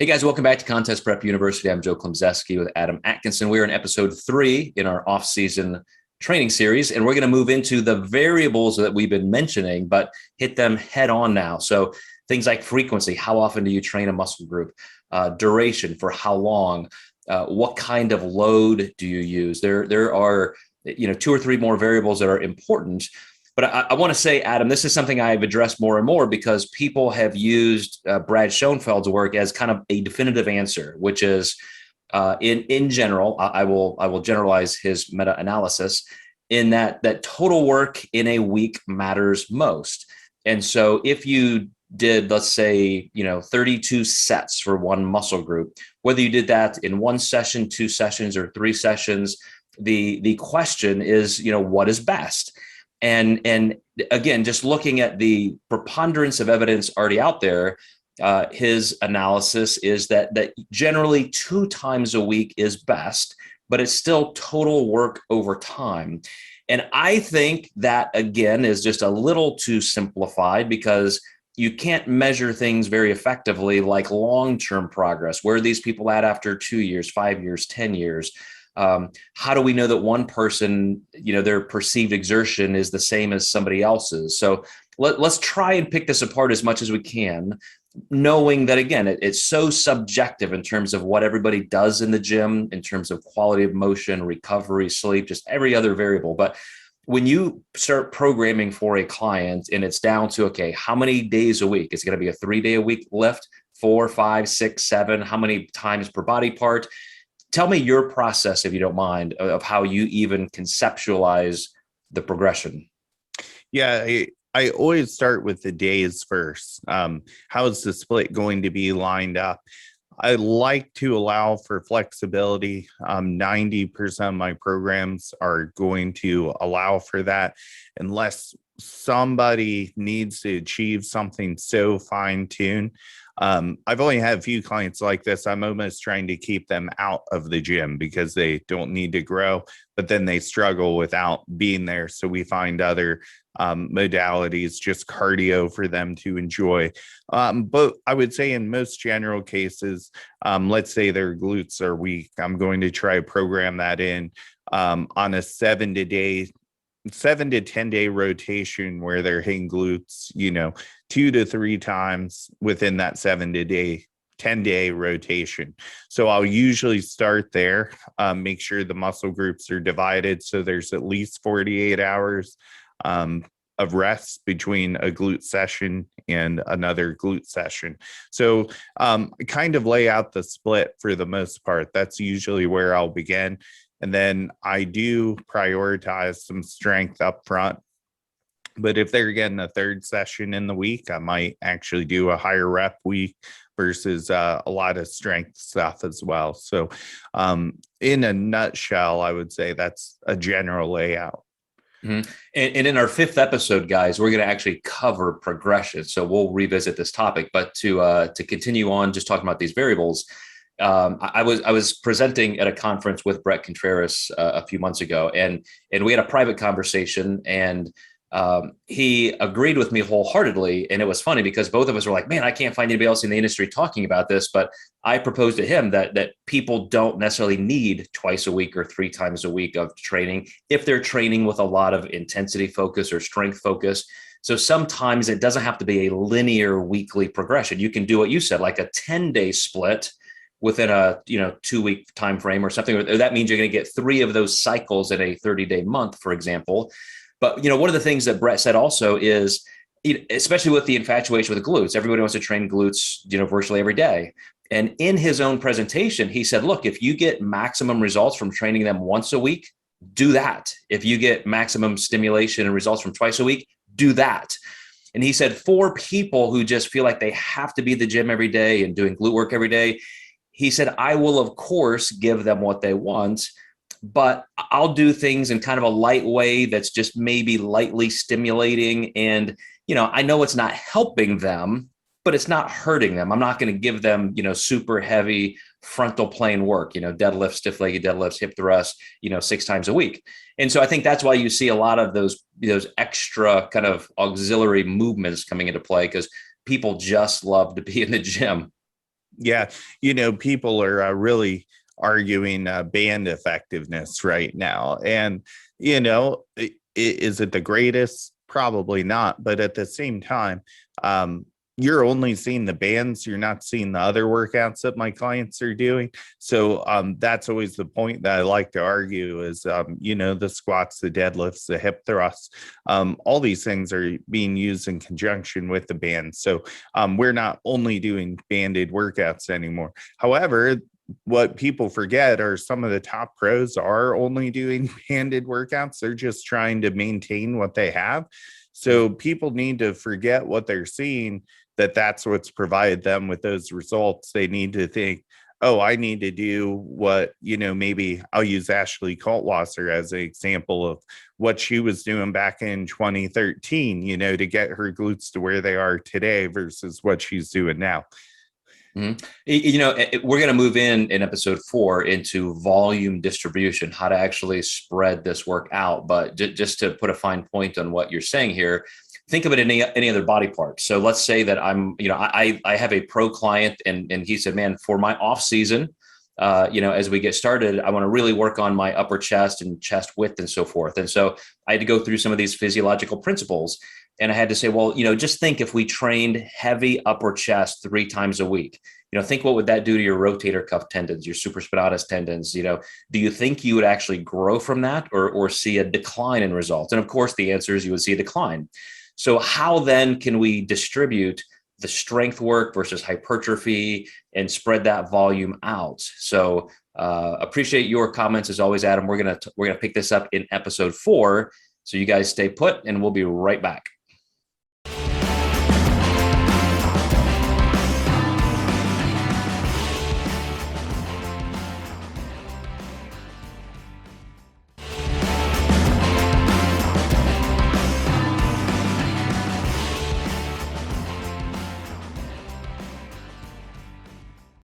Hey guys, welcome back to Contest Prep University. I'm Joe Klemczewski with Adam Atkinson. We're in episode 3 in our off-season training series, and we're going to move into the variables that we've been mentioning, but hit them head on now. So things like frequency, how often do you train a muscle group? Duration, for how long? What kind of load do you use? There are 2 or 3 more variables that are important. But I want to say, Adam, this is something I've addressed more and more because people have used Brad Schoenfeld's work as kind of a definitive answer, which is in general, I will generalize his meta-analysis in that total work in a week matters most. And so if you did, let's say, 32 sets for one muscle group, whether you did that in 1 session, 2 sessions, or 3 sessions, the question is, what is best? And again, just looking at the preponderance of evidence already out there, his analysis is that generally 2 times a week is best, but it's still total work over time. And I think that, again, is just a little too simplified because you can't measure things very effectively like long-term progress. Where are these people at after 2 years, 5 years, 10 years? How do we know that one person, their perceived exertion is the same as somebody else's? So let's try and pick this apart as much as we can, knowing that, again, it's so subjective in terms of what everybody does in the gym, in terms of quality of motion, recovery, sleep, just every other variable. But when you start programming for a client and it's down to, okay, how many days a week? Is it going to be a 3-day-a-week lift, 4, 5, 6, 7? How many times per body part? Tell me your process, if you don't mind, of how you even conceptualize the progression. Yeah, I always start with the days first. How is the split going to be lined up? I like to allow for flexibility. 90% of my programs are going to allow for that unless somebody needs to achieve something so fine-tuned. I've only had a few clients like this. I'm almost trying to keep them out of the gym because they don't need to grow, but then they struggle without being there. So we find other modalities, just cardio for them to enjoy. But I would say in most general cases, let's say their glutes are weak, I'm going to try to program that in on a 7 to 10 day rotation where they're hitting glutes, 2 to 3 times within that 7 to 10 day rotation. So I'll usually start there, make sure the muscle groups are divided. So there's at least 48 hours of rest between a glute session and another glute session. So kind of lay out the split for the most part. That's usually where I'll begin. And then I do prioritize some strength up front. But if they're getting a 3rd session in the week, I might actually do a higher rep week versus a lot of strength stuff as well. So in a nutshell, I would say that's a general layout. Mm-hmm. And in our 5th episode, guys, we're going to actually cover progression. So we'll revisit this topic. But to continue on just talking about these variables, I was presenting at a conference with Brett Contreras a few months ago, and we had a private conversation, and he agreed with me wholeheartedly. And it was funny because both of us were like, man, I can't find anybody else in the industry talking about this. But I proposed to him that people don't necessarily need twice a week or 3 times a week of training if they're training with a lot of intensity focus or strength focus. So sometimes it doesn't have to be a linear weekly progression. You can do what you said, like a 10-day split within a 2-week time frame or something. That means you're going to get 3 of those cycles in a 30-day month, for example. But one of the things that Brett said also is, especially with the infatuation with the glutes, everybody wants to train glutes, virtually every day. And in his own presentation, he said, look, if you get maximum results from training them once a week, do that. If you get maximum stimulation and results from twice a week, do that. And he said, for people who just feel like they have to be at the gym every day and doing glute work every day, he said, I will, of course, give them what they want, but I'll do things in kind of a light way that's just maybe lightly stimulating. And, I know it's not helping them, but it's not hurting them. I'm not going to give them, super heavy frontal plane work, deadlifts, stiff-legged deadlifts, hip thrusts, 6 times a week. And so I think that's why you see a lot of those extra kind of auxiliary movements coming into play, because people just love to be in the gym. Yeah. People are really arguing band effectiveness right now. And, is it the greatest? Probably not. But at the same time, you're only seeing the bands. You're not seeing the other workouts that my clients are doing. So that's always the point that I like to argue is, the squats, the deadlifts, the hip thrusts, all these things are being used in conjunction with the band. So we're not only doing banded workouts anymore. However, what people forget are some of the top pros are only doing banded workouts. They're just trying to maintain what they have. So people need to forget what they're seeing, that's what's provided them with those results. They need to think, oh, I need to do what, maybe I'll use Ashley Kaltwasser as an example of what she was doing back in 2013, to get her glutes to where they are today versus what she's doing now. Mm-hmm. We're going to move in episode 4 into volume distribution, how to actually spread this work out. But just to put a fine point on what you're saying here, think of it in any other body part. So let's say that I have a pro client and he said, man, for my off season, as we get started, I want to really work on my upper chest and chest width and so forth. And so I had to go through some of these physiological principles. And I had to say, well, just think if we trained heavy upper chest 3 times a week, think what would that do to your rotator cuff tendons, your supraspinatus tendons? Do you think you would actually grow from that or see a decline in results? And of course, the answer is you would see a decline. So how then can we distribute the strength work versus hypertrophy and spread that volume out? So appreciate your comments as always, Adam. We're gonna pick this up in episode 4. So you guys stay put and we'll be right back.